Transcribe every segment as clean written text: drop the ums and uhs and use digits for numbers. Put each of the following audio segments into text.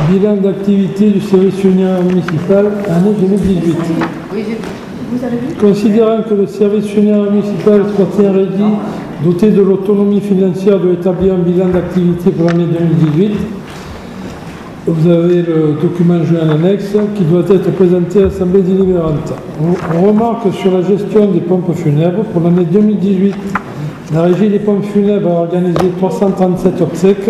Bilan d'activité du service funéraire municipal, année 2018. Considérant que le service funéraire municipal soit un rédit doté de l'autonomie financière de établir un bilan d'activité pour l'année 2018, vous avez le document joint en annexe qui doit être présenté à l'Assemblée délibérante. On remarque sur la gestion des pompes funèbres pour l'année 2018. La régie des pompes funèbres a organisé 337 obsèques.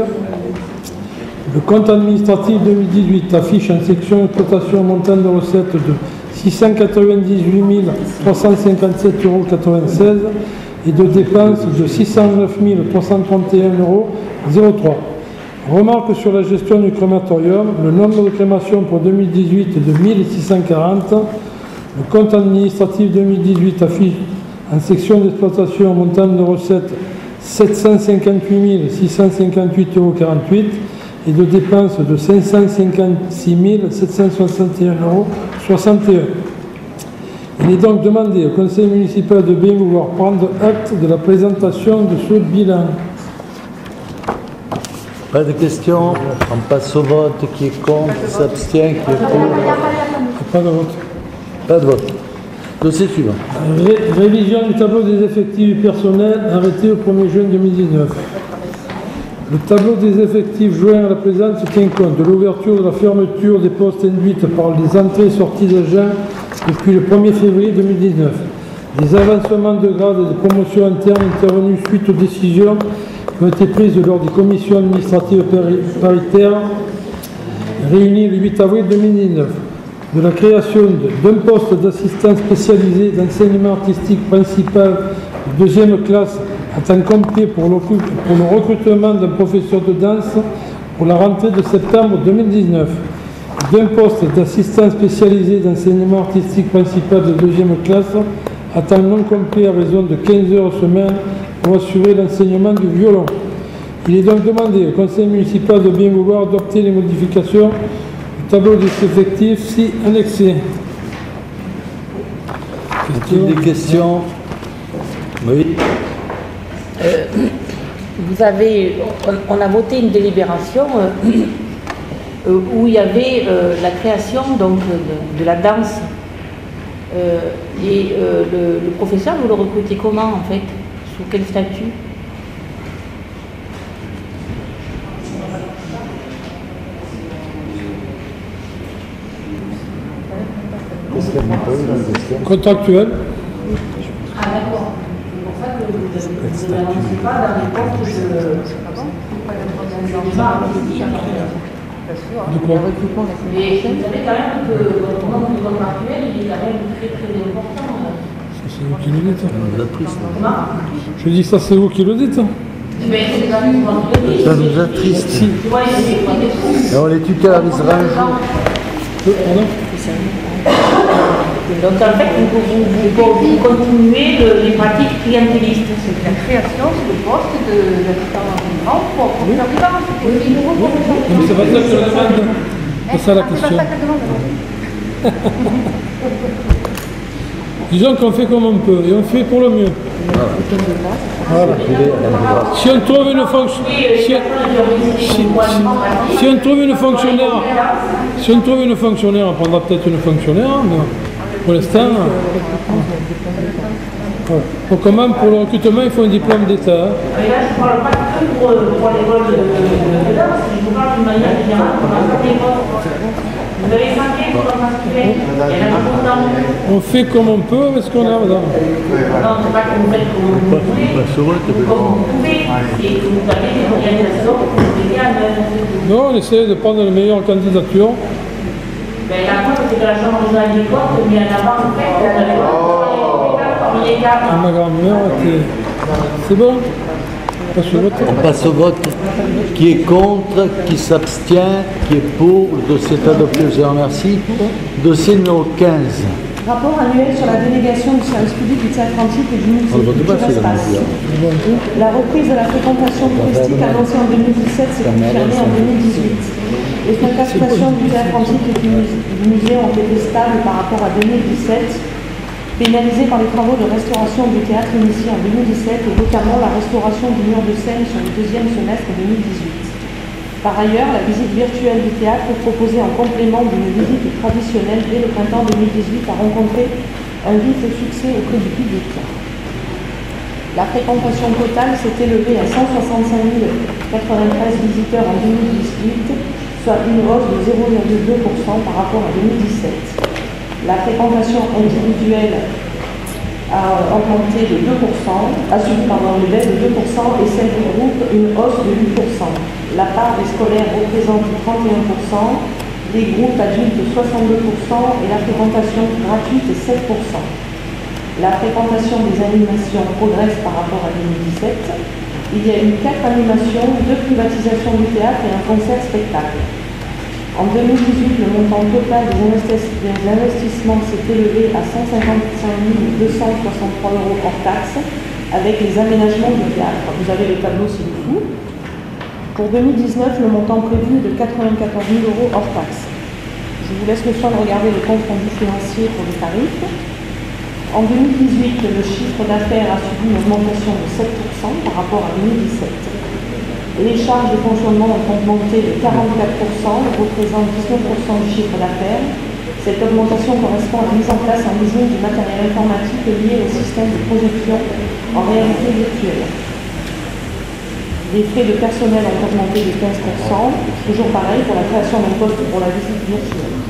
Le compte administratif 2018 affiche en section exploitation un montant de recettes de 698 357,96 € et de dépenses de 609 331,03 €. Remarque sur la gestion du crématorium, le nombre de crémations pour 2018 est de 1640. Le compte administratif 2018 affiche en section d'exploitation un montant de recettes 758 658,48 € et de dépenses de 556 761,61 €. Il est donc demandé au conseil municipal de bien vouloir prendre acte de la présentation de ce bilan. Pas de questions. On passe au vote. Qui est contre, qui s'abstient, qui est pour. Pas de vote. Pas de vote. Dossier suivant. Révision du tableau des effectifs du personnel arrêté au 1er juin 2019. Le tableau des effectifs joint à la présente tient compte de l'ouverture de la fermeture des postes induites par les entrées et sorties d'agents depuis le 1er février 2019, des avancements de grade et de promotions internes intervenus suite aux décisions qui ont été prises lors des commissions administratives paritaires réunies le 8 avril 2019, de la création d'un poste d'assistant spécialisé d'enseignement artistique principal de deuxième classe à temps complet pour le recrutement d'un professeur de danse pour la rentrée de septembre 2019, d'un poste d'assistant spécialisé d'enseignement artistique principal de deuxième classe à temps non complet à raison de 15 heures semaine pour assurer l'enseignement du violon. Il est donc demandé au conseil municipal de bien vouloir adopter les modifications du tableau des effectifs si annexé. Est-il des questions? Oui. On a voté une délibération où il y avait la création donc, de la danse. Le professeur, vous le recrutez comment en fait? Sous quel statut? Contractuel. Ah d'accord. C'est pour ça que vous n'avancez pas dans les postes de quoi? Mais vous savez quand même que votre nombre de contractuels, il est quand même très très important. Ça c'est vous qui le dites. Je dis ça c'est vous qui le dites. Ça nous attriste. Et on les tutorisera un jour. Pardon? Donc en fait, vous continuez les pratiques clientélistes. C'est la création de postes d'assistant d'enseignement pour faire des danses. Mais c'est pas ça que je demande. C'est ça la question. Disons qu'on fait comme on peut et on fait pour le mieux. Voilà. Si on trouve une fonction, si on trouve une fonctionnaire, si on trouve une fonctionnaire, on prendra peut-être une fonctionnaire, mais pour l'instant, pour le recrutement, il faut un diplôme d'État. Mais là, je ne parle pas que pour les rôles de danse, je vous parle d'une manière générale pour l'ensemble des postes. Vous avez 5 pour masculin, il y en a pourtant. On fait comme on peut avec ce qu'on a, madame. Non, c'est pas que vous faites comme vous pouvez, et que vous avez des organisations pour vous aider à mettre. Non, on essaie de prendre les meilleures candidatures. Ben, la preuve, c'est que la Chambre régionale des comptes met en avant le fait qu'on avait parmi les cadres. Ma grand-mère était... C'est bon? On passe au vote. Qui est contre, qui s'abstient, qui est pour. Le dossier est adopté, je vous remercie. Dossier numéro 15. Rapport annuel sur la délégation du service public du théâtre antique et du musée Espace. La reprise de la fréquentation touristique annoncée en 2017 s'est confirmée en 2018. Les fréquentations du théâtre antique et du musée ont été stables par rapport à 2017. Pénalisé par les travaux de restauration du théâtre initiés en 2017 et notamment la restauration du mur de scène sur le deuxième semestre 2018. Par ailleurs, la visite virtuelle du théâtre proposée en complément d'une visite traditionnelle dès le printemps 2018 a rencontré un vif succès auprès du public. La fréquentation totale s'est élevée à 165 093 visiteurs en 2018, soit une hausse de 0,2% par rapport à 2017. La fréquentation individuelle a augmenté de 2%, a subi une baisse de 2% et celle du groupe une hausse de 8%. La part des scolaires représente 31%, les groupes adultes 62% et la fréquentation gratuite 7%. La fréquentation des animations progresse par rapport à 2017. Il y a eu 4 animations, 2 privatisations du théâtre et un concert-spectacle. En 2018, le montant total des investissements s'est élevé à 155 263 € hors taxes, avec les aménagements du théâtre. Vous avez le tableau ci-dessous. Pour 2019, le montant prévu est de 94 000 € hors taxes. Je vous laisse le soin de regarder le compte rendu financier pour les tarifs. En 2018, le chiffre d'affaires a subi une augmentation de 7% par rapport à 2017. Les charges de fonctionnement ont augmenté de 44%, représentent 19% du chiffre d'affaires. Cette augmentation correspond à la mise en place en usine du matériel informatique lié au système de projection en réalité virtuelle. Les frais de personnel ont augmenté de 15%, toujours pareil pour la création d'un poste pour la visite virtuelle.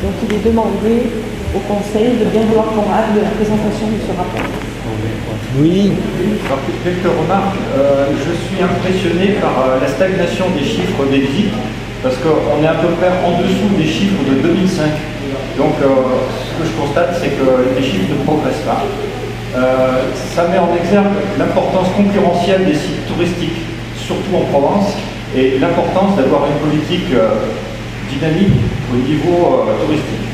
Donc il est demandé au Conseil de bien vouloir prendre acte de la présentation de ce rapport. Oui. Alors, quelques remarques. Je suis impressionné par la stagnation des chiffres des visites, parce qu'on est à peu près en dessous des chiffres de 2005. Donc ce que je constate, c'est que les chiffres ne progressent pas. Ça met en exergue l'importance concurrentielle des sites touristiques, surtout en Provence, et l'importance d'avoir une politique dynamique au niveau touristique.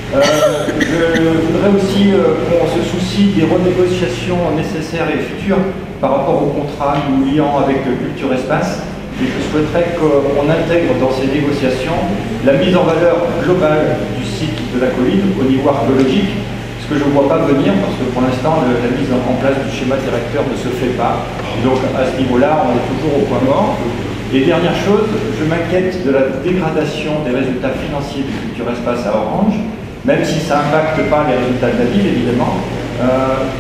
Je voudrais aussi qu'on se soucie des renégociations nécessaires et futures par rapport au contrat nous liant avec Culture Espace. Et je souhaiterais qu'on intègre dans ces négociations la mise en valeur globale du site de la colline au niveau archéologique, ce que je ne vois pas venir parce que pour l'instant la mise en place du schéma directeur ne se fait pas. Et donc à ce niveau-là, on est toujours au point mort. Et dernière chose, je m'inquiète de la dégradation des résultats financiers de Culture Espace à Orange. Même si ça n'impacte pas les résultats de la ville, évidemment,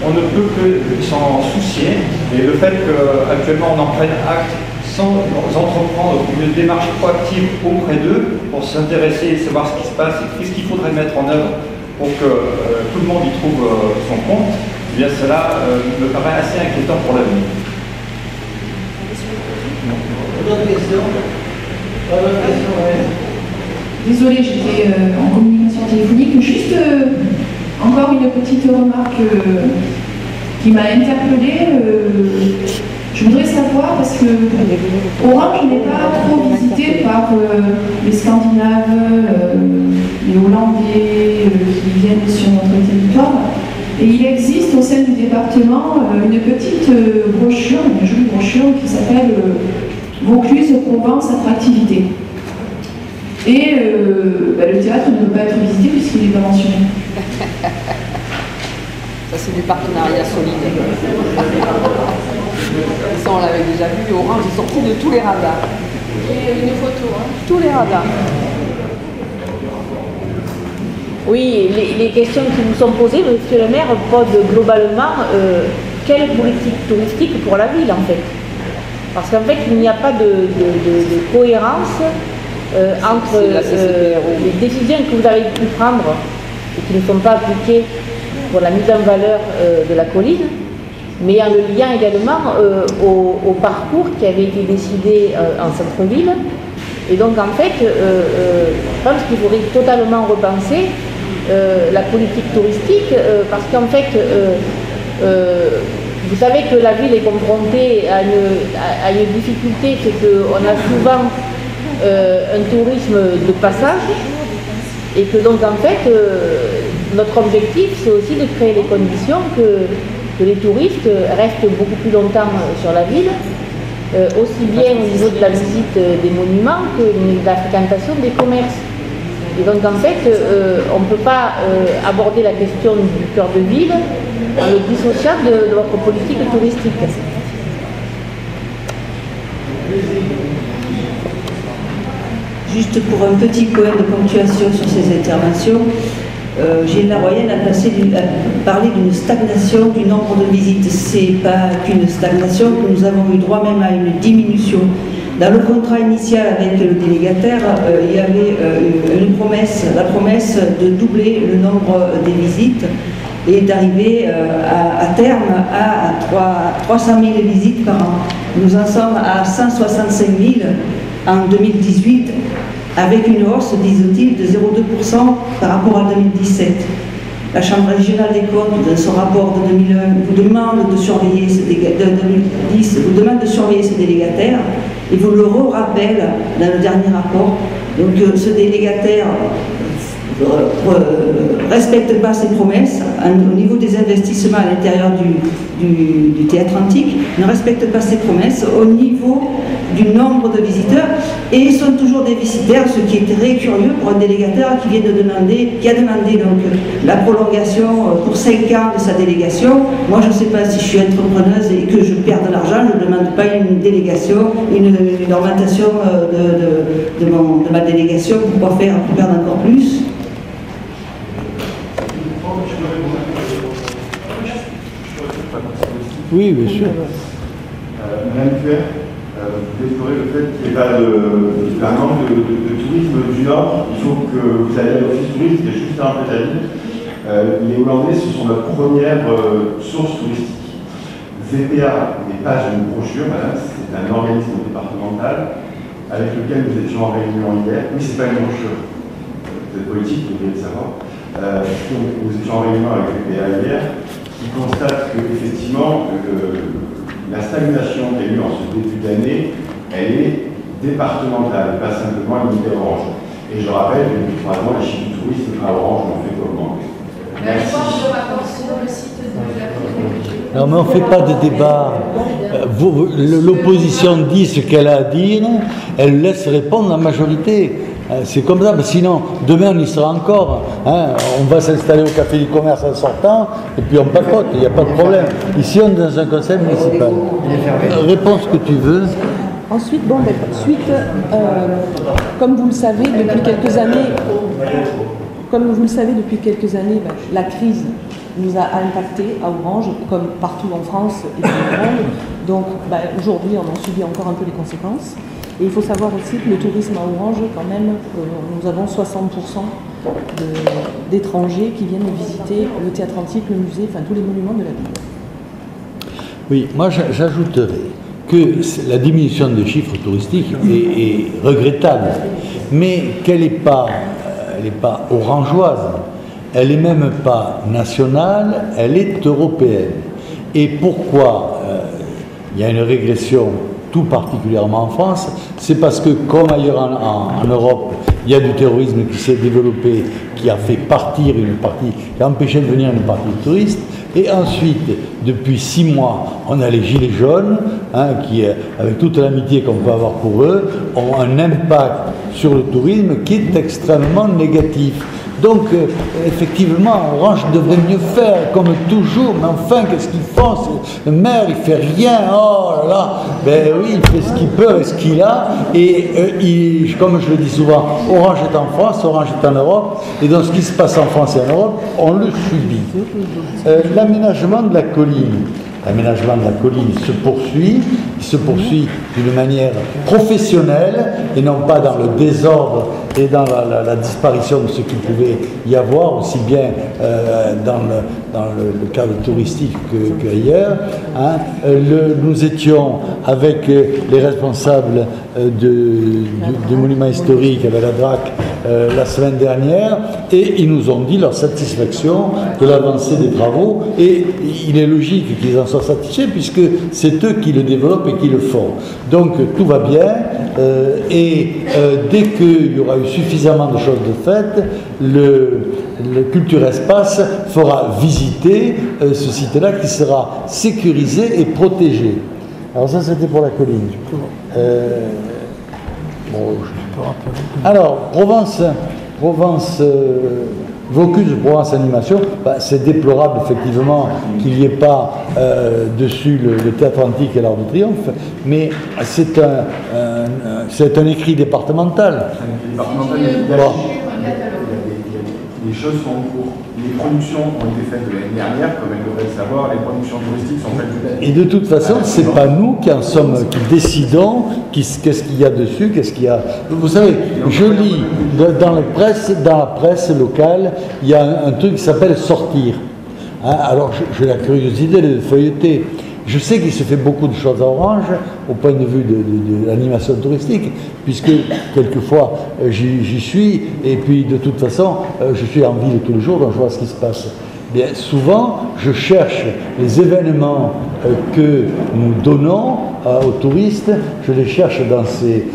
on ne peut que s'en soucier. Et le fait qu'actuellement on en prenne acte sans entreprendre une démarche proactive auprès d'eux pour s'intéresser et savoir ce qui se passe et qu'est-ce qu'il faudrait mettre en œuvre pour que tout le monde y trouve son compte, eh bien cela me paraît assez inquiétant pour l'avenir. D'autres questions? Désolée, j'étais en communication téléphonique. Juste encore une petite remarque qui m'a interpellée. Je voudrais savoir, parce que Orange n'est pas trop visité par les Scandinaves, les Hollandais qui viennent sur notre territoire. Et il existe au sein du département une petite brochure, une jolie brochure qui s'appelle Vaucluse Provence Attractivité. Et le théâtre ne peut pas être visité puisqu'il n'est pas mentionné. Ça c'est du partenariat solide. Ça on l'avait déjà vu, Orange est sorti de tous les radars. Et une photo, hein. Tous les radars. Oui, les questions qui vous sont posées, monsieur le maire, posent globalement quelle politique touristique pour la ville en fait. Parce qu'en fait il n'y a pas de cohérence entre les décisions que vous avez pu prendre et qui ne sont pas appliquées pour la mise en valeur de la colline, mais en le liant également au parcours qui avait été décidé en centre-ville. Et donc en fait, je pense qu'il faudrait totalement repenser la politique touristique, parce qu'en fait, vous savez que la ville est confrontée à une difficulté, c'est qu'on a souvent un tourisme de passage, et que donc en fait notre objectif c'est aussi de créer les conditions que les touristes restent beaucoup plus longtemps sur la ville, aussi bien au niveau de la visite des monuments que de la fréquentation des commerces. Et donc en fait on ne peut pas aborder la question du cœur de ville en le dissociant de votre politique touristique. Juste pour un petit point de ponctuation sur ces interventions, Gilles Laroyenne a parlé d'une stagnation du nombre de visites. Ce n'est pas qu'une stagnation, que nous avons eu droit même à une diminution. Dans le contrat initial avec le délégataire, il y avait la promesse de doubler le nombre des visites et d'arriver à terme à 300 000 visites par an. Nous en sommes à 165 000 en 2018, avec une hausse, disent-ils, de 0,2% par rapport à 2017. La Chambre régionale des comptes, dans son rapport de 2001, vous demande de surveiller ce délégataire, et vous le rappelle dans le dernier rapport. Donc ce délégataire ne respecte pas ses promesses au niveau des investissements à l'intérieur du théâtre antique, ne respecte pas ses promesses au niveau du nombre de visiteurs, et ils sont toujours déficitaires, ce qui est très curieux pour un délégataire qui a demandé donc la prolongation pour 5 ans de sa délégation. Moi, je ne sais pas si je suis entrepreneuse et que je perds de l'argent, je ne demande pas une délégation, une augmentation de ma délégation. Pourquoi faire pour perdre encore plus? Oui, bien sûr. Madame Duer, vous déplorez le fait qu'il n'y ait pas un manque de tourisme du Nord. Il faut que vous alliez à l'office touristique, qui est juste à Pétaville. Les Hollandais, ce sont notre première source touristique. VPA n'est pas une brochure, madame, c'est un organisme départemental avec lequel nous étions en réunion hier. Oui, c'est pas une brochure. Vous êtes politique, vous devez le savoir. Nous étions en réunion avec VPA hier, qui constate qu'effectivement, la stagnation qu'il y a eu en ce début d'année, elle est départementale, pas simplement limitée à Orange. Et je rappelle que depuis 3 ans, les chiffres du tourisme à Orange n'ont fait qu'augmenter. Merci. Non, mais on ne fait pas de débat. L'opposition dit ce qu'elle a à dire, elle laisse répondre la majorité. C'est comme ça, mais sinon, demain on y sera encore. Hein. On va s'installer au Café du Commerce en sortant, et puis on papote, il n'y a pas de problème. Ici, on est dans un conseil municipal. Réponse que tu veux. Ensuite, comme vous le savez, depuis quelques années, la crise nous a impacté à Orange, comme partout en France et dans le monde. Donc aujourd'hui, on en subit encore un peu les conséquences. Et il faut savoir aussi que le tourisme à Orange, quand même, nous avons 60% d'étrangers qui viennent visiter le théâtre antique, le musée, enfin tous les monuments de la ville. Oui, moi j'ajouterais que la diminution des chiffres touristiques est regrettable, mais qu'elle n'est pas orangeoise, elle n'est même pas nationale, elle est européenne. Et pourquoi il y a une régression tout particulièrement en France, c'est parce que, comme ailleurs en Europe, il y a du terrorisme qui s'est développé, qui a fait partir une partie, qui a empêché de venir une partie de touristes, et ensuite, depuis 6 mois, on a les gilets jaunes, qui, avec toute l'amitié qu'on peut avoir pour eux, ont un impact sur le tourisme qui est extrêmement négatif. Donc, effectivement, Orange devrait mieux faire, comme toujours, mais enfin, qu'est-ce qu'ils font? Le maire, il fait rien, oh là là, ben oui, il fait ce qu'il peut avec ce qu'il a, et comme je le dis souvent, Orange est en France, Orange est en Europe, et dans ce qui se passe en France et en Europe, on le subit. L'aménagement de la colline. L'aménagement de la colline se poursuit d'une manière professionnelle et non pas dans le désordre et dans la disparition de ce qu'il pouvait y avoir, aussi bien dans le cadre touristique qu'ailleurs. Nous étions avec les responsables du monument historique, avec la DRAC, la semaine dernière, et ils nous ont dit leur satisfaction de l'avancée des travaux, et il est logique qu'ils en soient satisfaits puisque c'est eux qui le développent et qui le font. Donc tout va bien, et dès qu'il y aura eu suffisamment de choses de faites, le Culture Espace fera visiter ce site-là qui sera sécurisé et protégé. Alors ça, c'était pour la colline. Alors, Provence Vaucluse Provence Animation, c'est déplorable effectivement qu'il n'y ait pas dessus le Théâtre Antique et l'Arc de Triomphe, mais c'est un écrit départemental. Les choses sont en cours. Les productions ont été faites l'année dernière, comme elle devrait le savoir, les productions touristiques sont faites. Et de toute façon, c'est pas nous qui en sommes, qui décidons qu'est-ce qu'il y a dessus, qu'est-ce qu'il y a. Vous savez, je lis dans la presse locale, il y a un truc qui s'appelle Sortir. Hein, alors j'ai la curiosité de feuilleter. Je sais qu'il se fait beaucoup de choses à Orange au point de vue de l'animation touristique, puisque quelquefois j'y suis, et puis de toute façon je suis en ville tous les jours, donc je vois ce qui se passe. Bien souvent, je cherche les événements que nous donnons aux touristes, je les cherche dans ces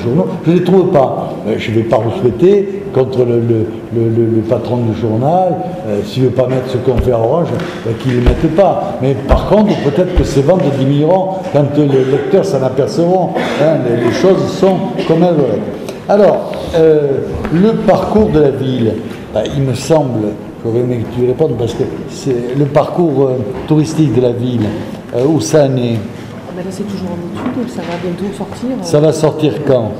journaux, je ne les trouve pas. Je ne vais pas vous souhaiter contre le patron du journal, s'il ne veut pas mettre ce qu'on fait à Orange, qu'il ne le mette pas. Mais par contre, peut-être que ces ventes diminueront quand les lecteurs s'en apercevront. Hein, les choses sont comme elles doivent être. Alors, le parcours de la ville, il me semble, j'aurais aimé que tu répondes, parce que c'est le parcours touristique de la ville, où ça en est. Là, c'est toujours en étude, ça va bientôt sortir. Ça va sortir quand?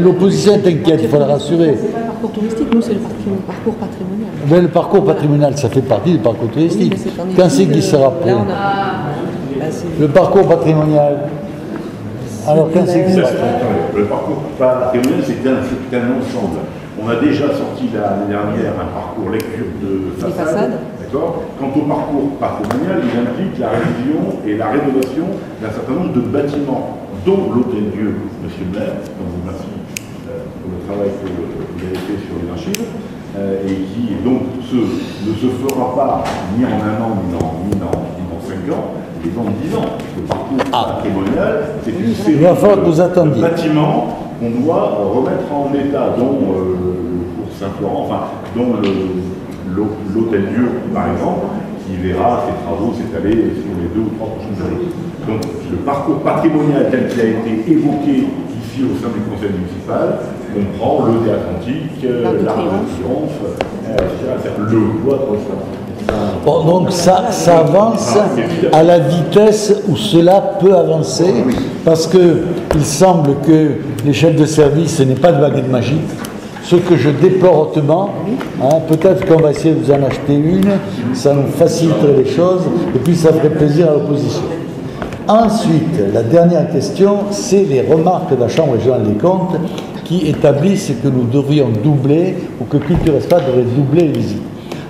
L'opposition est inquiète, il faut la rassurer. C'est pas le parcours touristique, nous c'est le parcours patrimonial. Mais le parcours patrimonial, ça fait partie du parcours touristique. Oui, quand c'est qu'il sera prêt? Le parcours patrimonial. Alors quand c'est qu'il sera prêt? Le parcours patrimonial, c'est un ensemble. On a déjà sorti l'année dernière un parcours lecture de façade. D'accord. Quant au parcours patrimonial, il implique la révision et la rénovation d'un certain nombre de bâtiments, dont l'Hôtel-Dieu, monsieur le maire, dont je vous remercie pour le travail que vous avez fait sur les archives, et qui donc ne se fera pas ni en un an, ni dans 5 ans, mais dans 10 ans. Le parcours patrimonial, c'est une série de bâtiments qu'on doit remettre en état, dont le cours Saint-Florent, dont l'Hôtel-Dieu, par exemple, qui verra ses travaux s'étaler sur les 2 ou 3 prochaines années. Donc, le parcours patrimonial tel qu'il a été évoqué ici au sein du conseil municipal comprend le Théâtre Antique, l'Arc de Triomphe, le bois de Rostov. Bon, donc ça avance à la vitesse où cela peut avancer, parce qu'il semble que les chefs de service, ce n'est pas de baguette magique. Ce que je déplore hautement, peut-être qu'on va essayer de vous en acheter une, ça nous faciliterait les choses, et puis ça ferait plaisir à l'opposition. Ensuite, la dernière question, c'est les remarques de la Chambre régionale des comptes qui établissent que nous devrions doubler, ou que Culture Espace devrait doubler les visites.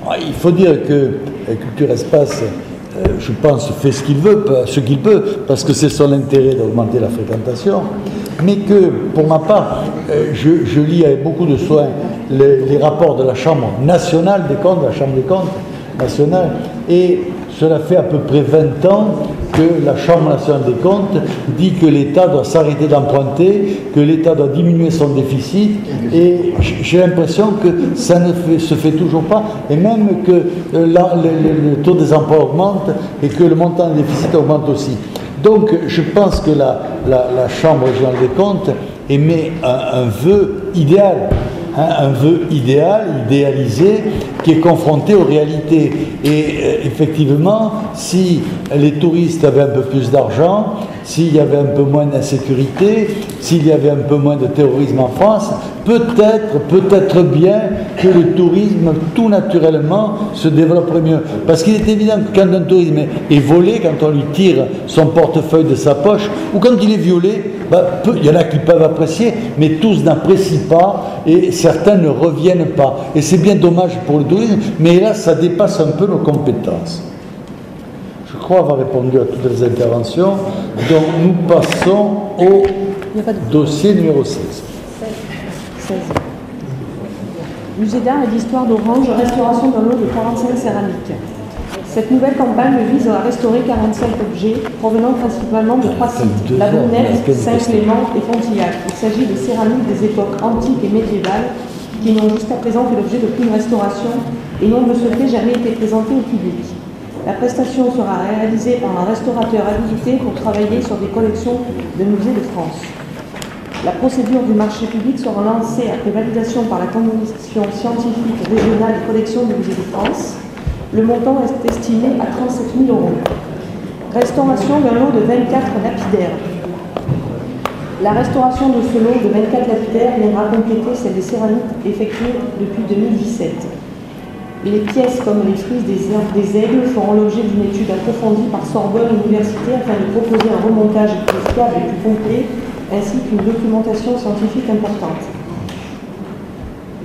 Alors, il faut dire que Culture Espace, je pense, fait ce qu'il peut, parce que c'est son intérêt d'augmenter la fréquentation, mais que, pour ma part, je lis avec beaucoup de soin les rapports de la Chambre nationale des comptes, la Chambre des comptes nationale, et cela fait à peu près 20 ans que la Chambre nationale des comptes dit que l'État doit s'arrêter d'emprunter, que l'État doit diminuer son déficit, et j'ai l'impression que ça ne se fait toujours pas, et même que le taux des emprunts augmente et que le montant du déficit augmente aussi. Donc je pense que la Chambre régionale des comptes émet un vœu idéal, un vœu idéalisé, qui est confronté aux réalités. Et effectivement, si les touristes avaient un peu plus d'argent, s'il y avait un peu moins d'insécurité, s'il y avait un peu moins de terrorisme en France, peut-être bien que le tourisme, tout naturellement, se développerait mieux. Parce qu'il est évident que quand un tourisme est volé, quand on lui tire son portefeuille de sa poche, ou quand il est violé, il y en a qui peuvent apprécier, mais tous n'apprécient pas, et certains ne reviennent pas. Et c'est bien dommage pour le tourisme, mais là, ça dépasse un peu nos compétences. Je crois avoir répondu à toutes les interventions, donc nous passons au dossier numéro 16. 16. Musée d'art et d'histoire d'Orange, restauration d'un lot de 45 céramiques. Cette nouvelle campagne vise à restaurer 45 objets provenant principalement de 3 sites, La Brunette, Saint-Clément et Pontillac. Il s'agit de céramiques des époques antiques et médiévales qui n'ont jusqu'à présent fait l'objet d'aucune restauration et n'ont de ce fait jamais été présentées au public. La prestation sera réalisée par un restaurateur habilité pour travailler sur des collections de musées de France. La procédure du marché public sera lancée après validation par la Commission scientifique régionale des collections du Musée de France. Le montant est estimé à 37 000 €. Restauration d'un lot de 24 lapidaires. La restauration de ce lot de 24 lapidaires viendra compléter celle des céramiques effectuées depuis 2017. Les pièces comme les frises des aigles feront l'objet d'une étude approfondie par Sorbonne Université afin de proposer un remontage plus fiable et plus complet, ainsi qu'une documentation scientifique importante.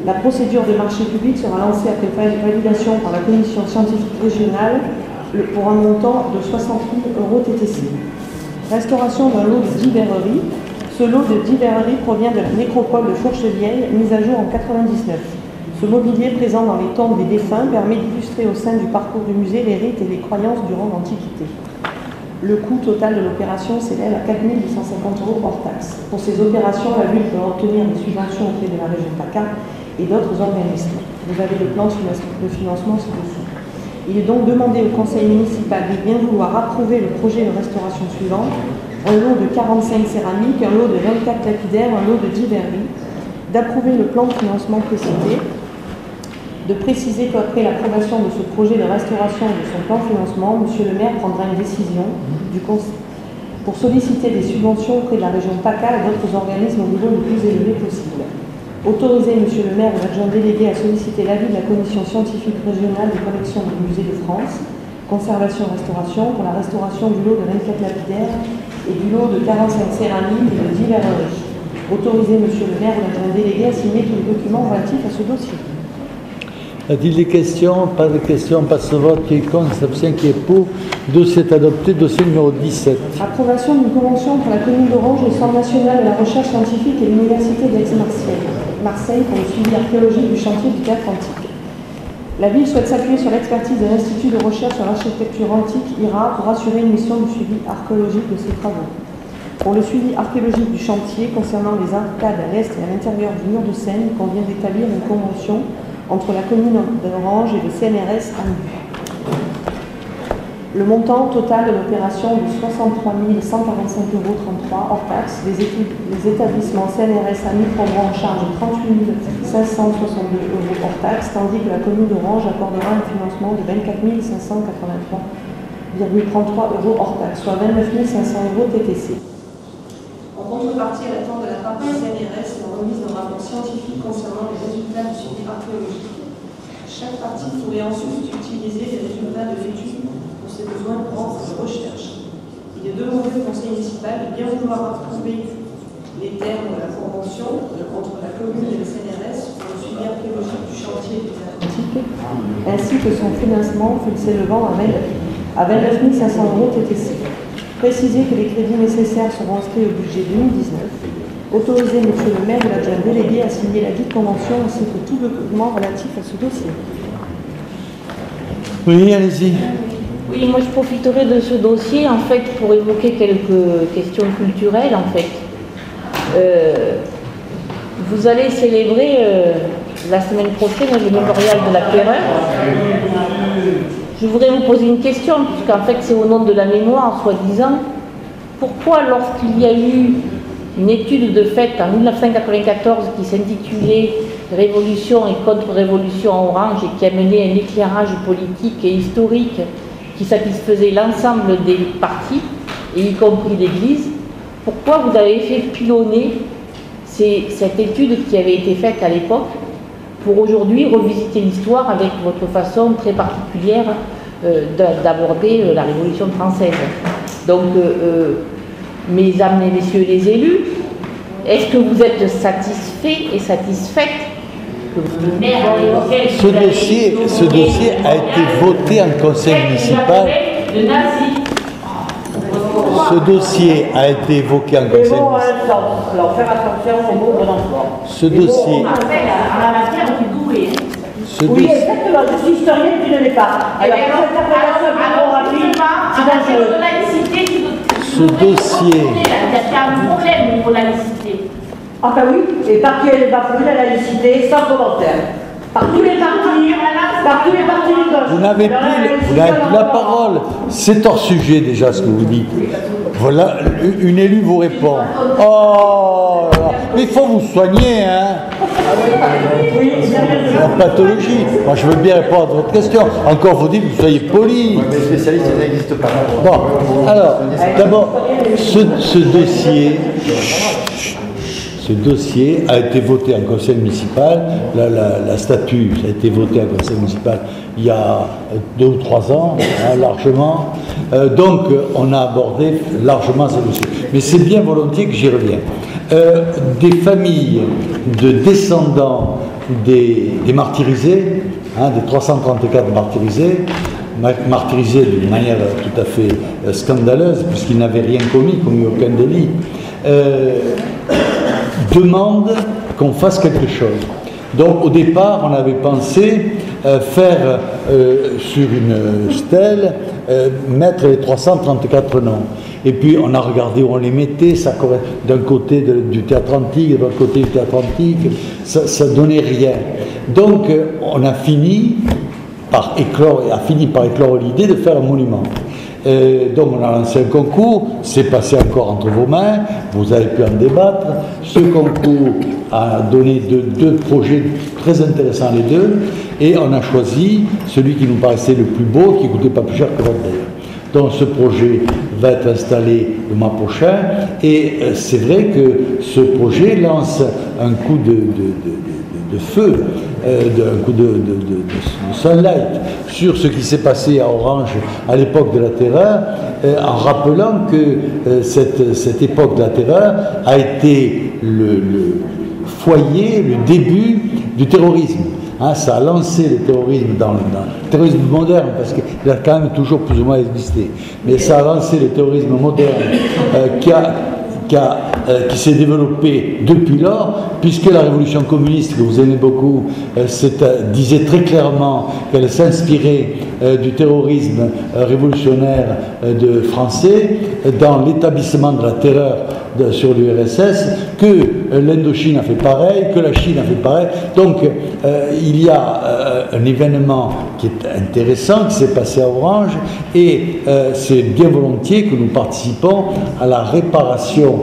La procédure de marché public sera lancée après validation par la commission scientifique régionale pour un montant de 60 000 € TTC. Restauration d'un lot de 10 verreries. Ce lot de 10 verreries provient de la nécropole de Fourchevieille, mise à jour en 1999. Ce mobilier présent dans les tombes des défunts permet d'illustrer au sein du parcours du musée les rites et les croyances durant l'Antiquité. Le coût total de l'opération s'élève à 4 850 € hors taxe. Pour ces opérations, la ville peut obtenir des subventions auprès de la région PACA et d'autres organismes. Vous avez le plan de financement ci-dessous. Il est donc demandé au conseil municipal de bien vouloir approuver le projet de restauration suivant: un lot de 45 céramiques, un lot de 24 lapidaires, un lot de 10 verreries, d'approuver le plan de financement précité, de préciser qu'après l'approbation de ce projet de restauration et de son plan de financement, M. le maire prendra une décision pour solliciter des subventions auprès de la région PACA et d'autres organismes au niveau le plus élevé possible. Autoriser M. le maire ou l'adjoint délégué à solliciter l'avis de la commission scientifique régionale des collections du Musée de France, conservation et restauration, pour la restauration du lot de 24 lapidaires et du lot de 45 céramiques et de 10 verreries. Autoriser M. le maire ou l'adjoint délégué à signer tous les documents relatifs à ce dossier. A-t-il des questions? Pas de questions, on passe au vote. Qui est contre, s'abstient, qui est pour. Dossier est adopté, dossier numéro 17. Approbation d'une convention pour la commune d'Orange, le Centre national de la recherche scientifique et l'Université d'Aix-Marseille pour le suivi archéologique du chantier du théâtre antique. La ville souhaite s'appuyer sur l'expertise de l'Institut de recherche sur l'architecture antique IRA pour assurer une mission de suivi archéologique de ses travaux. Pour le suivi archéologique du chantier concernant les arcades à l'est et à l'intérieur du mur de Seine, il convient d'établir une convention entre la commune d'Orange et le CNRS AMBU. Le montant total de l'opération de 63 145,33 € hors taxe. Les établissements CNRS AMBU prendront en charge 38 562 € hors taxe, tandis que la commune d'Orange accordera un financement de 24 583,33 € hors taxe, soit 29 500 € TTC. En contrepartie, à l'attente de la part du CNRS, la remise d'un rapport scientifique concernant les résultats du suivi archéologique. Chaque partie pourrait ensuite utiliser les résultats de l'étude pour ses besoins propres de recherche. Il est demandé au conseil municipal de bien vouloir approuver les termes de la convention entre la commune et le CNRS pour le suivi archéologique du chantier du théâtre antique, ainsi que son financement s'élevant à 29 500 € TTC. Préciser que les crédits nécessaires seront inscrits au budget 2019. Autoriser M. le maire ou l'adjoint délégué à signer la dite convention ainsi que tout document relatif à ce dossier. Oui, allez-y. Oui, moi je profiterai de ce dossier en fait pour évoquer quelques questions culturelles en fait. Vous allez célébrer la semaine prochaine le mémorial de la Terreur. Je voudrais vous poser une question, puisqu'en fait c'est au nom de la mémoire, soi-disant. Pourquoi, lorsqu'il y a eu une étude de fait en 1994 qui s'intitulait Révolution et contre-révolution à Orange et qui a mené un éclairage politique et historique qui satisfaisait l'ensemble des partis, et y compris l'Église, pourquoi vous avez fait pilonner cette étude qui avait été faite à l'époque pour aujourd'hui revisiter l'histoire avec votre façon très particulière d'aborder la Révolution française. Donc, mesdames et messieurs les élus, est-ce que vous êtes satisfaits et satisfaites que le maire ce dossier a été voté en conseil municipal. Ce dossier a été évoqué en conseil municipal. Alors faire attention aux mots de l'enfant. Ce dossier. Oui, exactement, je suis historienne, tu ne l'es pas. Alors, ce dossier. Il y a un problème pour la laïcité. Ah ben oui, et par qui elle va fouiller la laïcité sans commentaire. Par tous les partis, du gauche. Vous n'avez plus la parole. C'est hors sujet déjà ce que vous dites. Voilà, une élue vous répond. Oh, Mais il faut vous soigner, hein. La pathologie. Moi, je veux bien répondre à votre question. Encore faut-il que vous soyez poli. Mais les spécialistes, ça n'existe pas. Bon, alors, d'abord, ce dossier a été voté en conseil municipal. La statut a été votée en conseil municipal il y a 2 ou 3 ans, hein, largement. Donc, on a abordé largement ce dossier. Mais c'est bien volontiers que j'y reviens. Des familles de descendants des martyrisés, hein, des 334 martyrisés d'une manière tout à fait scandaleuse, puisqu'ils n'avaient rien commis aucun délit, demandent qu'on fasse quelque chose. Donc au départ, on avait pensé faire sur une stèle, mettre les 334 noms. Et puis on a regardé où on les mettait, ça d'un côté du théâtre antique, de l'autre côté du théâtre antique, ça donnait rien. Donc on a fini par éclore l'idée de faire un monument. Donc on a lancé un concours, c'est passé encore entre vos mains, vous avez pu en débattre. Ce concours a donné deux projets très intéressants les deux, et on a choisi celui qui nous paraissait le plus beau, qui ne coûtait pas plus cher que l'autre d'ailleurs. Donc ce projet va être installé le mois prochain, et c'est vrai que ce projet lance un coup de feu, un coup de sunlight sur ce qui s'est passé à Orange à l'époque de la terreur, en rappelant que cette époque de la terreur a été le foyer, le début du terrorisme. Hein, ça a lancé le terrorisme dans le terrorisme moderne, parce qu'il a quand même toujours plus ou moins existé, mais ça a lancé le terrorisme moderne qui s'est développé depuis lors, puisque la révolution communiste, que vous aimez beaucoup, disait très clairement qu'elle s'inspirait du terrorisme révolutionnaire français dans l'établissement de la terreur sur l'URSS, que l'Indochine a fait pareil, que la Chine a fait pareil. Donc il y a un événement qui est intéressant, qui s'est passé à Orange, et c'est bien volontiers que nous participons à la réparation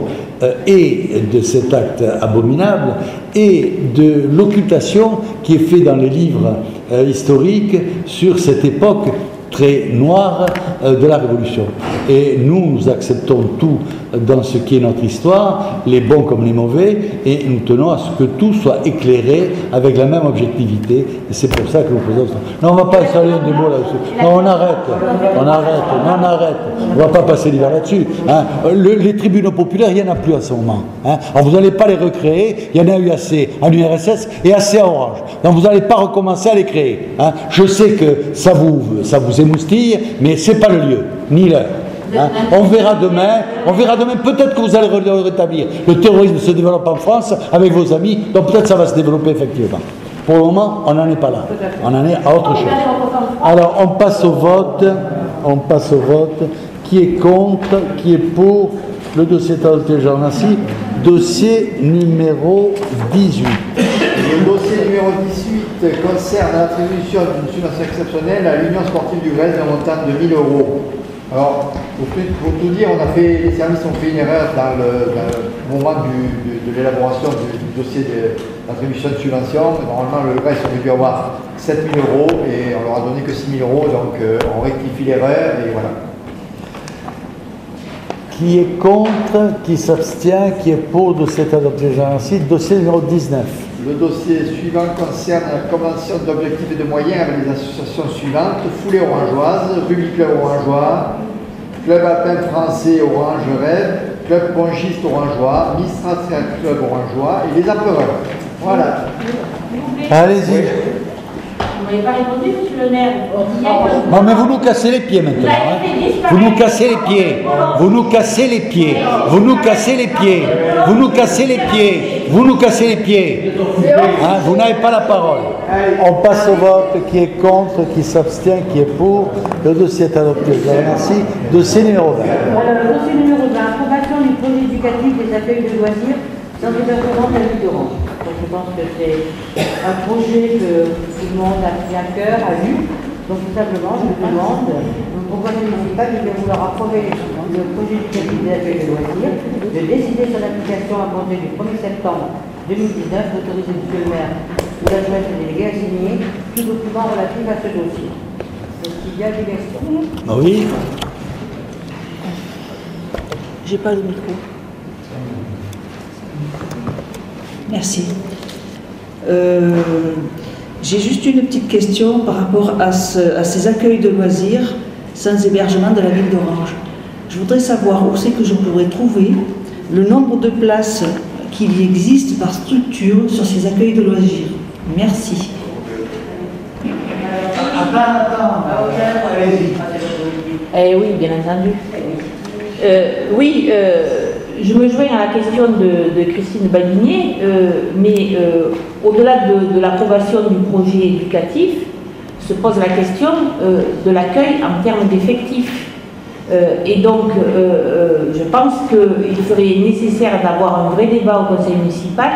et de cet acte abominable et de l'occultation qui est faite dans les livres historiques sur cette époque très noire de la Révolution. Et nous acceptons tout dans ce qui est notre histoire, les bons comme les mauvais, et nous tenons à ce que tout soit éclairé avec la même objectivité, et c'est pour ça que nous faisons ça. Non, on ne va pas installer un débat là-dessus. Non, on arrête. On ne va pas passer l'hiver là-dessus. Hein. Les tribunaux populaires, il n'y en a plus à ce moment. Hein. Alors vous n'allez pas les recréer, il y en a eu assez en URSS et assez à Orange. Donc vous n'allez pas recommencer à les créer. Hein. Je sais que ça vous émoustille, mais ce n'est pas le lieu, ni l'heure. Hein. On verra demain, peut-être que vous allez le rétablir. Le terrorisme se développe en France avec vos amis, donc peut-être ça va se développer effectivement. Pour le moment, on n'en est pas là. On en est à autre chose. Alors, on passe au vote. Qui est contre, qui est pour le dossier de Jean Nancy, dossier numéro 18. Le dossier numéro 18 concerne l'attribution d'une subvention exceptionnelle à l'Union sportive du Grèce d'un montant de 1 000 €. Alors, pour tout dire, les services ont fait une erreur dans le moment de l'élaboration du dossier d'attribution de subvention. Normalement, le Grèce aurait dû avoir 7 000 € et on leur a donné que 6 000 €, donc on rectifie l'erreur et voilà. Qui est contre, qui s'abstient, qui est pour de cette adoption générale, dossier numéro 19. Le dossier suivant concerne la convention d'objectifs et de moyens avec les associations suivantes: Foulée Orangeoise, Rugby Club Orangeois, Club Alpin Français Orange Rêve, Club Ponchiste Orangeois, Mistral Club Orangeois et les Apleureurs. Voilà. Allez-y. Vous n'avez pas répondu, monsieur le maire. Non, mais vous nous cassez les pieds maintenant. Hein. Vous nous cassez les pieds. Vous nous cassez les pieds. Vous nous cassez les pieds. Vous nous cassez les pieds. Vous nous cassez les pieds. Hein, vous n'avez pas la parole. On passe au vote. Qui est contre, qui s'abstient, qui est pour. Le dossier est adopté. Merci. Dossier numéro 20. Alors, le dossier numéro 20, approbation du projet éducatif des accueils de loisirs dans les restaurants de la ville d'Orange. Donc je pense que c'est un projet que tout le monde a pris à cœur, a vu. Donc tout simplement, je vous demande, le conseil municipal qui vient vouloir approuver le projet éducatif des accueils de loisirs, de décider son application à compter du 1er septembre 2019, d'autoriser M. le maire ou l'adjoint délégué à signer tout document relatif à ce dossier. Est-ce qu'il y a des questions? Oui. J'ai pas le micro. Merci. J'ai juste une petite question par rapport à ces accueils de loisirs sans hébergement de la ville d'Orange. Je voudrais savoir où c'est que je pourrais trouver le nombre de places qu'il y existe par structure sur ces accueils de loisirs. Merci. Oui, bien entendu. Je me joins à la question de Christine Balinier, mais au-delà de l'approbation du projet éducatif, se pose la question de l'accueil en termes d'effectifs. Et donc, je pense qu'il serait nécessaire d'avoir un vrai débat au conseil municipal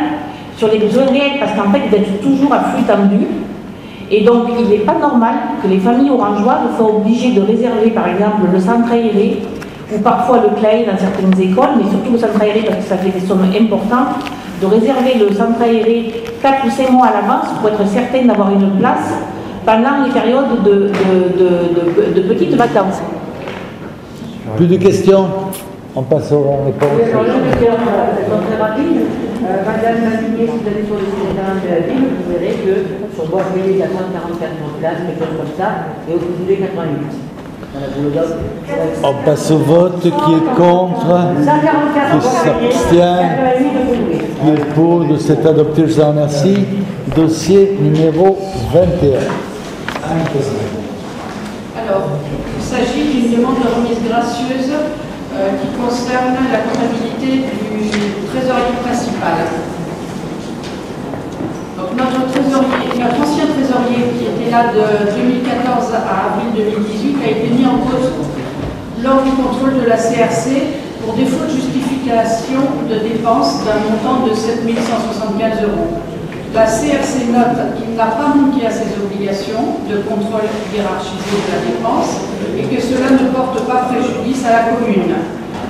sur les besoins réels, parce qu'en fait, vous êtes toujours à flux tendu. Et donc, il n'est pas normal que les familles orangeoises soient obligées de réserver, par exemple, le centre aéré, ou parfois le CLAE dans certaines écoles, mais surtout le centre aéré, parce que ça fait des sommes importantes, de réserver le centre aéré 4 ou 5 mois à l'avance pour être certain d'avoir une place pendant les périodes de petites vacances. Plus de questions? On passe aux réponses. Oui, alors je vais dire très rapide. Madame Balinier, si vous allez sur le site internet de la ville, vous verrez que sur Bois-Veillé, il y a 144 places, quelque chose comme ça, et au Coudoulet, 88. Voilà, vous le donne. On passe au vote. Qui est contre? Qui s'abstient? Qui est pour? De cet adopté, je vous en remercie. Dossier numéro 21. Alors, il s'agit d'une demande de remise gracieuse qui concerne la comptabilité du trésorier principal. Donc notre ancien trésorier qui était là de 2014 à avril 2018 a été mis en cause lors du contrôle de la CRC pour défaut de justification de dépenses d'un montant de 7 175 €. La CRC note qu'il n'a pas manqué à ses obligations de contrôle hiérarchisé de la dépense et que cela ne porte pas préjudice à la commune.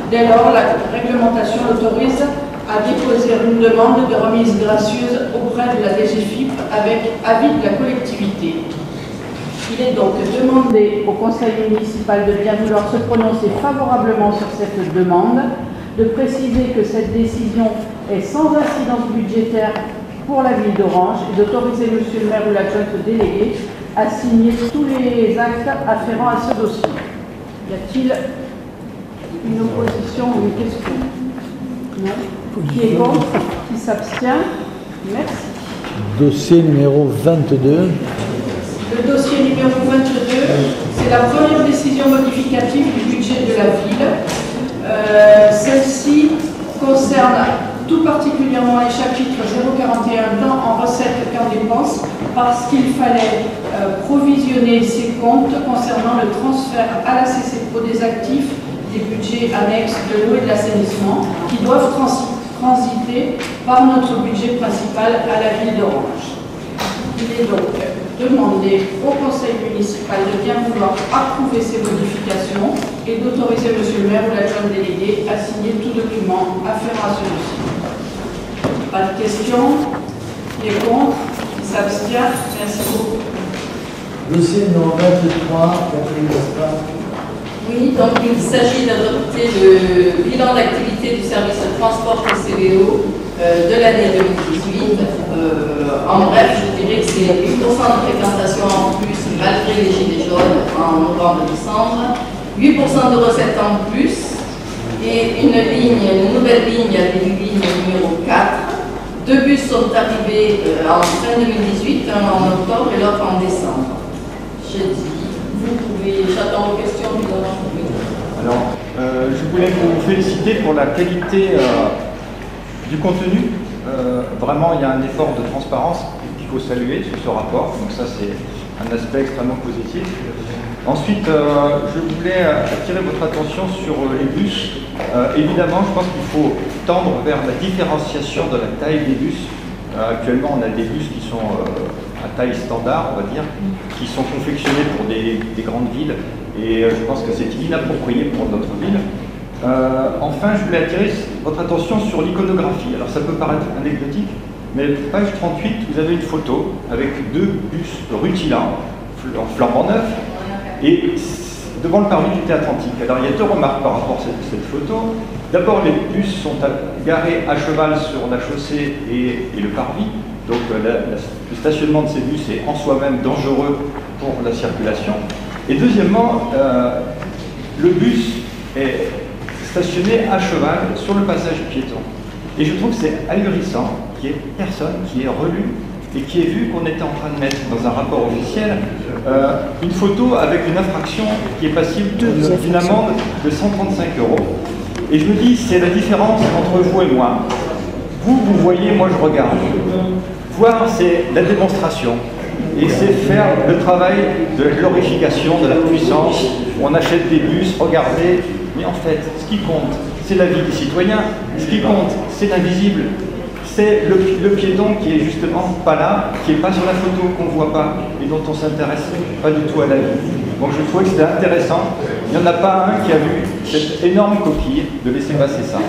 Dès lors, la réglementation l'autorise à déposer une demande de remise gracieuse auprès de la DGFiP avec avis de la collectivité. Il est donc demandé au conseil municipal de bien vouloir se prononcer favorablement sur cette demande, de préciser que cette décision est sans incidence budgétaire pour la ville d'Orange et d'autoriser monsieur le maire ou l'adjointe délégué à signer tous les actes afférents à ce dossier. Y a-t-il une opposition ou une question? Non. Qui est contre? Qui s'abstient? Merci. Dossier numéro 22. Le dossier numéro 22, c'est la première décision modificative du budget de la ville. Celle-ci concerne tout particulièrement les chapitres 041 tant en recettes qu'en dépenses, parce qu'il fallait provisionner ces comptes concernant le transfert à la CCPO des actifs des budgets annexes de l'eau et de l'assainissement qui doivent transiter par notre budget principal à la ville d'Orange. Il est donc demandé au conseil municipal de bien vouloir approuver ces modifications et d'autoriser monsieur le maire ou l'adjoint délégué à signer tout document afférent à ce dossier. Pas de questions? Qui est contre? Qui s'abstient? Merci beaucoup. Dossier numéro 23, Catherine Gaspard. Oui, donc il s'agit d'adopter le bilan d'activité du service de transport TCVO de l'année 2018. En bref, je dirais que c'est 8% de fréquentation en plus malgré les gilets jaunes en novembre-décembre, 8% de recettes en plus et une nouvelle ligne, la ligne numéro 4. 2 bus sont arrivés en fin 2018, un en octobre et l'autre en décembre. J'ai dit. J'attends vos questions. Alors, je voulais vous féliciter pour la qualité du contenu. Vraiment, il y a un effort de transparence qu'il faut saluer sur ce rapport. Donc ça, c'est un aspect extrêmement positif. Ensuite, je voulais attirer votre attention sur les bus. Évidemment, je pense qu'il faut tendre vers la différenciation de la taille des bus. Actuellement, on a des bus qui sont à taille standard, on va dire, qui sont confectionnés pour des grandes villes, et je pense que c'est inapproprié pour notre ville. Enfin, je voulais attirer votre attention sur l'iconographie. Alors ça peut paraître anecdotique, mais page 38, vous avez une photo avec 2 bus rutilants en flambant neuf, et devant le parvis du Théâtre Antique. Alors il y a 2 remarques par rapport à cette photo. D'abord, les bus sont garés à cheval sur la chaussée et le parvis, donc le stationnement de ces bus est en soi-même dangereux pour la circulation. Et deuxièmement, le bus est stationné à cheval sur le passage piéton. Et je trouve que c'est ahurissant qu'il n'y ait personne qui ait relu et qui ait vu qu'on était en train de mettre dans un rapport officiel une photo avec une infraction qui est passible d'une amende de 135 €. Et je me dis, c'est la différence entre vous et moi. Vous voyez, moi je regarde. Voir, c'est la démonstration. Et c'est faire le travail de la glorification, de la puissance. On achète des bus, regardez. Mais en fait, ce qui compte, c'est la vie des citoyens. Ce qui compte, c'est l'invisible. C'est le piéton qui est justement pas là, qui n'est pas sur la photo, qu'on ne voit pas, et dont on s'intéresse pas du tout à la vie. Donc je trouvais que c'était intéressant. Il n'y en a pas un qui a vu cette énorme coquille de laisser passer ça.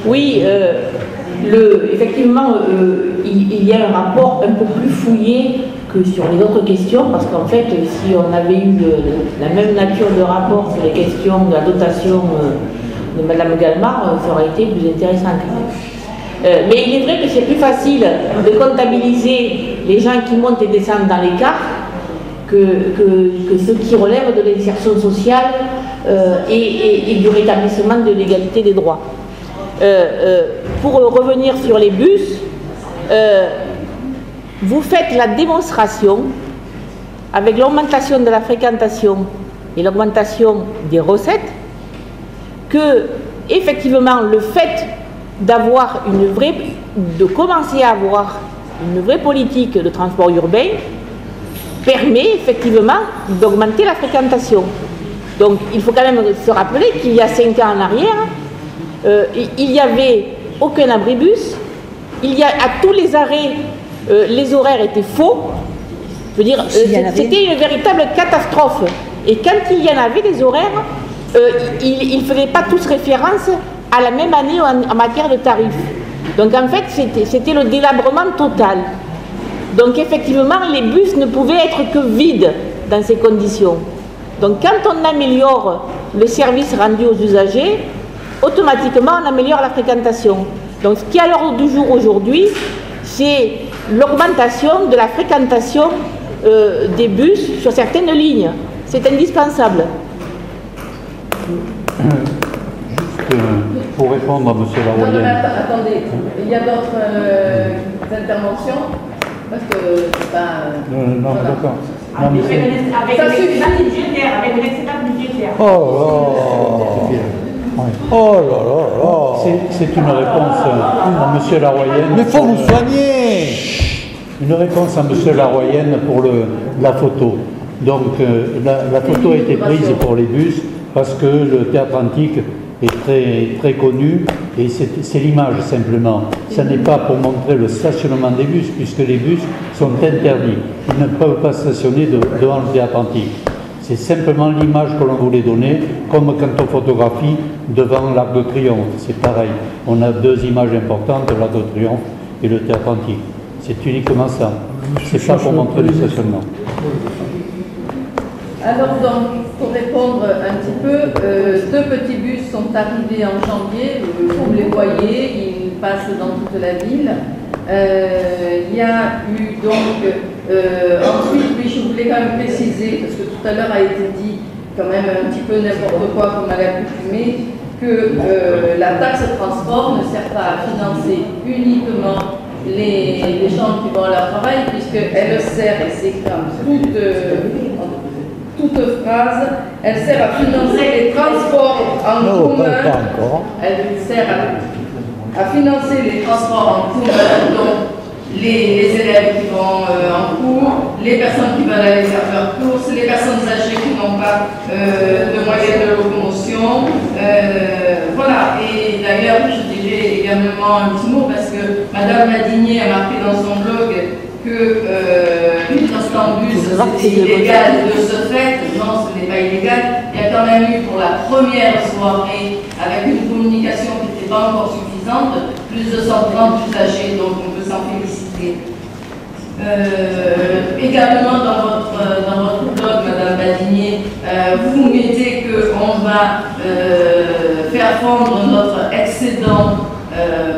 Oui, effectivement, il y a un rapport un peu plus fouillé que sur les autres questions, parce qu'en fait, si on avait eu la même nature de rapport sur les questions de la dotation de Mme Galmard, ça aurait été plus intéressant quand même. Mais il est vrai que c'est plus facile de comptabiliser les gens qui montent et descendent dans les cars que ceux qui relèvent de l'insertion sociale et du rétablissement de l'égalité des droits. Pour revenir sur les bus, vous faites la démonstration avec l'augmentation de la fréquentation et l'augmentation des recettes que effectivement le fait de commencer à avoir une vraie politique de transport urbain permet effectivement d'augmenter la fréquentation. Donc il faut quand même se rappeler qu'il y a 5 ans en arrière, il n'y avait aucun abribus, à tous les arrêts, les horaires étaient faux. Je veux dire, c'était une véritable catastrophe. Et quand il y en avait des horaires, ils ne faisaient pas tous référence à la même année en matière de tarifs. Donc en fait, c'était le délabrement total. Donc effectivement, les bus ne pouvaient être que vides dans ces conditions. Donc quand on améliore le service rendu aux usagers, automatiquement on améliore la fréquentation. Donc ce qui est à l'ordre du jour aujourd'hui, c'est l'augmentation de la fréquentation des bus sur certaines lignes. C'est indispensable. Juste pour répondre à M. Laroyenne. Attendez, il y a d'autres interventions parce que c'est pas. Non, d'accord. Avec l'excédent budgétaire. Oh là là là. C'est une réponse à M. Laroyenne. Mais il faut vous soigner. Une réponse à M. Laroyenne pour la photo. Donc la photo a été prise pour les bus parce que le théâtre antique est très, très connu et c'est l'image simplement. Ça n'est pas pour montrer le stationnement des bus puisque les bus sont interdits. Ils ne peuvent pas stationner devant le théâtre antique. C'est simplement l'image que l'on voulait donner, comme quand on photographie devant l'Arc de Triomphe. C'est pareil. On a 2 images importantes, l'Arc de Triomphe et le théâtre antique. C'est uniquement ça. C'est pas pour montrer le stationnement. Alors donc, pour répondre un petit peu, 2 petits bus sont arrivés en janvier, vous les voyez, ils passent dans toute la ville. Il y a eu donc, ensuite, oui, je voulais quand même préciser, parce que tout à l'heure a été dit quand même un petit peu n'importe quoi comme à l'accoutumée, que la taxe transport ne sert pas à financer uniquement les gens qui vont à leur travail, puisqu'elle sert, et c'est comme toute phrase, elle sert à financer les transports en commun. Elle sert à financer les transports en commun, donc les élèves qui vont en cours, les personnes qui veulent aller faire leurs courses, les personnes âgées qui n'ont pas de moyens de locomotion, d'ailleurs, je dirais également un petit mot parce que Madame Ladigné a marqué dans son blog que une Transpambus c'était illégal de ce fait. Non, ce n'est pas illégal. Il y a quand même eu pour la première soirée, avec une communication qui n'était pas encore suffisante, plus de 130 usagers, donc on peut s'en féliciter. Également dans votre blog, Madame Ladigné, vous mettez qu'on va faire fondre notre excédent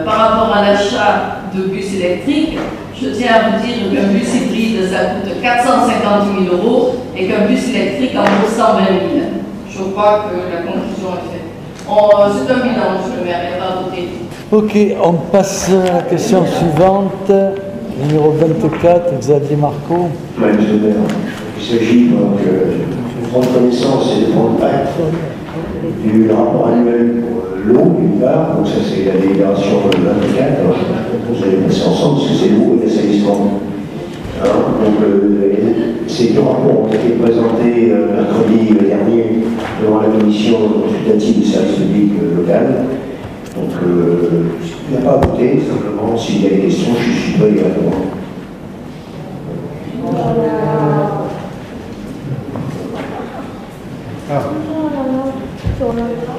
par rapport à l'achat de bus électriques. Je tiens à vous dire qu'un bus hybride, ça coûte 450 000 € et qu'un bus électrique en vaut 120 000. Je crois que la conclusion est faite. C'est un bilan, monsieur le maire, il n'y a pas à voter. Ok, on passe à la question suivante. Numéro 24, Xavier Marco. Oui, monsieur le maire, il s'agit donc de prendre connaissance et de prendre acte du rapport annuel pour l'eau, d'une part, donc ça c'est la délibération 24, alors vous allez passer ensemble parce que c'est l'eau et l'assainissement. Donc ces deux rapports ont été présentés mercredi dernier devant la commission consultative du service public local. Donc, il n'y a pas à voter, simplement, s'il y a des questions, je suis prêt à y répondre.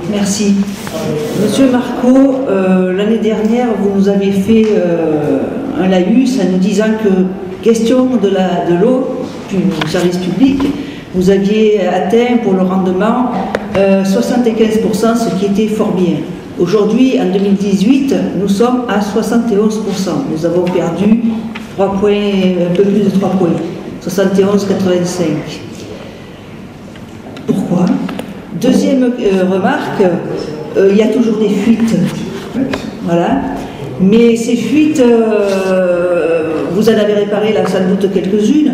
Merci. Monsieur Marco, l'année dernière, vous nous avez fait un laïus en nous disant que, question de l'eau, du service public, vous aviez atteint pour le rendement 75%, ce qui était fort bien. Aujourd'hui, en 2018, nous sommes à 71%. Nous avons perdu 3 points, un peu plus de 3 points. 71,85. Pourquoi? Deuxième remarque, il y a toujours des fuites. Voilà. Mais ces fuites, vous en avez réparé là sans doute quelques-unes.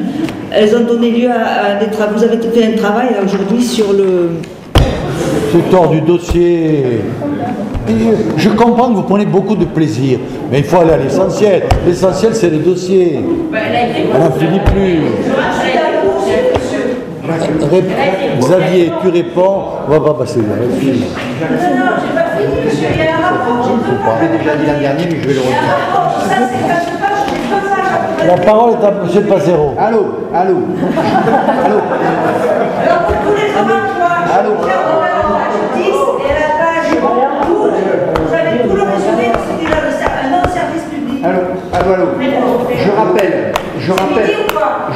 Elles ont donné lieu à des travaux. Vous avez fait un travail là aujourd'hui sur le... C'est hors du dossier. Je comprends que vous prenez beaucoup de plaisir, mais il faut aller à l'essentiel. L'essentiel, c'est les dossiers. On n'en finit plus. Xavier, tu réponds. On va pas passer là. Non, j'ai pas fini, monsieur. Il y a un rapport. Je l'ai déjà dit l'an dernier, mais je vais le redire. La parole est à M. Pazero. Allô. Alors, pour tous les amateurs, allô. Allô.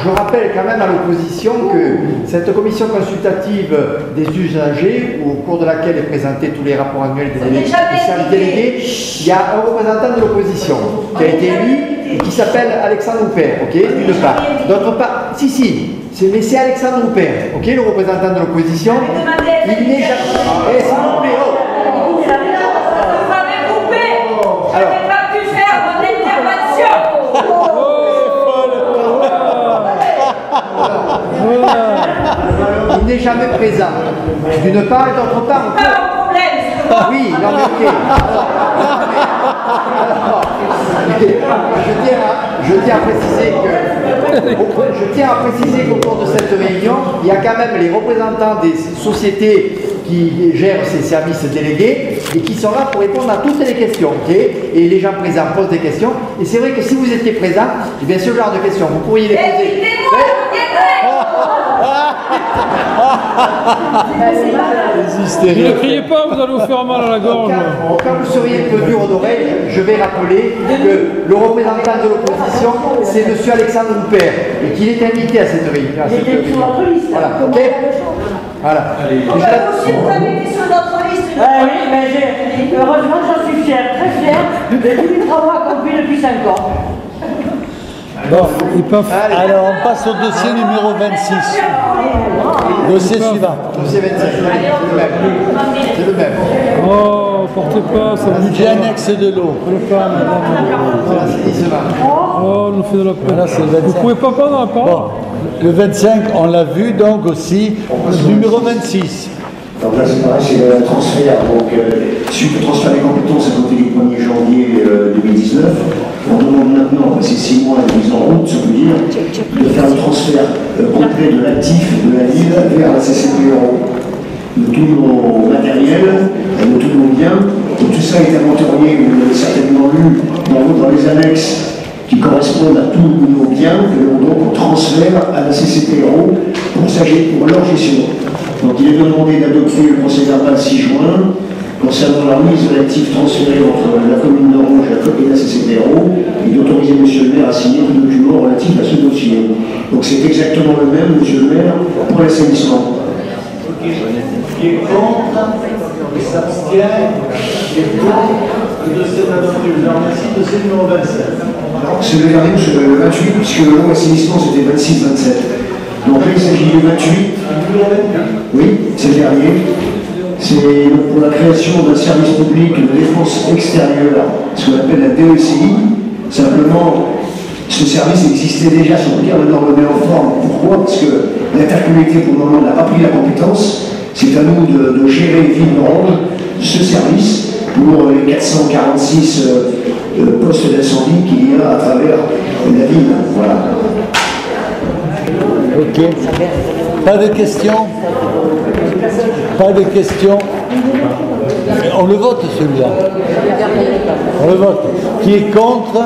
Je rappelle quand même à l'opposition que cette commission consultative des usagers, au cours de laquelle est présenté tous les rapports annuels des services délégués, il y a un représentant de l'opposition qui a été élu et qui s'appelle Alexandre Houpert, ok, d'une part. D'autre part, mais c'est Alexandre Houpert, ok, le représentant de l'opposition. Il n'est jamais... Il n'est jamais présent. D'une part et d'autre part. Oui, non mais ok. Je tiens à préciser qu'au cours de cette réunion, il y a quand même les représentants des sociétés qui gèrent ces services délégués et qui sont là pour répondre à toutes les questions. Okay, et les gens présents posent des questions. Et c'est vrai que si vous étiez présent, eh bien ce genre de questions, vous pourriez les poser. Ne criez pas, vous allez vous faire mal à la gorge. Quand vous seriez un peu dur aux oreilles, je vais rappeler que le représentant de l'opposition, c'est M. Alexandre Houpert, et qu'il est invité à cette réunion. Voilà, ok. Voilà. Vous avez été sur notre liste. Oui, mais heureusement, j'en suis fier, très fier de tous les travaux accomplis depuis 5 ans. Bon, alors on passe au dossier numéro 26. Dossier suivant. Dossier 27. C'est le même. Oh, portez pas, ça vous budget annexe de l'eau. Oh, nous fait de la peine. Là, c'est le 25. Vous pouvez pas prendre la parole. Bon, le 25, on l'a vu donc aussi. Numéro 26. Donc là, c'est pareil, c'est le transfert. Donc, suite au transfert des compétences à compter du 1er janvier 2019, on demande maintenant, c'est 6 mois de mise en route, si on peut dire, de faire le transfert complet de l'actif de la ville vers la CCPE de tous nos matériels, de tous nos biens, de tous tout ça est inventorié, vous l'avez certainement lu dans les annexes qui correspondent à tous nos biens que l'on transfère à la CCPRO pour leur gestion. Donc il est demandé d'adopter le procès verbal 6 juin concernant la remise de l'actif transféré entre la commune d'Orange et la CCPRO et d'autoriser M. le maire à signer le document relatif à ce dossier. Donc c'est exactement le même, M. le maire, pour l'assainissement. Qui est contre, qui s'abstient, qui est pour le dossier adopté. Je vous remercie. Dossier numéro 27. C'est le dernier, le 28, puisque le long assainissement c'était 26-27. Donc là il s'agit du 28. Oui, c'est le dernier. C'est pour la création d'un service public de défense extérieure, ce qu'on appelle la DECI. Simplement, ce service existait déjà, si on peut dire, maintenant on le met en forme. Pourquoi? Parce que l'intercommunalité pour le moment n'a pas pris la compétence. C'est à nous de gérer Ville d'Orange ce service pour les 446 postes d'incendie qu'il y a à travers la ville. Voilà. Ok. Pas de questions? Pas de questions? On le vote celui-là. On le vote. Qui est contre?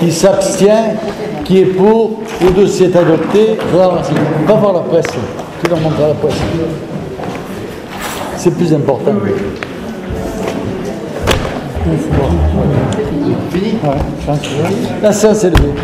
Qui s'abstient? Qui est pour? Le dossier est adopté. Va voir la presse. Tu leur montres à la presse. C'est plus important. Fini. La séance est levée.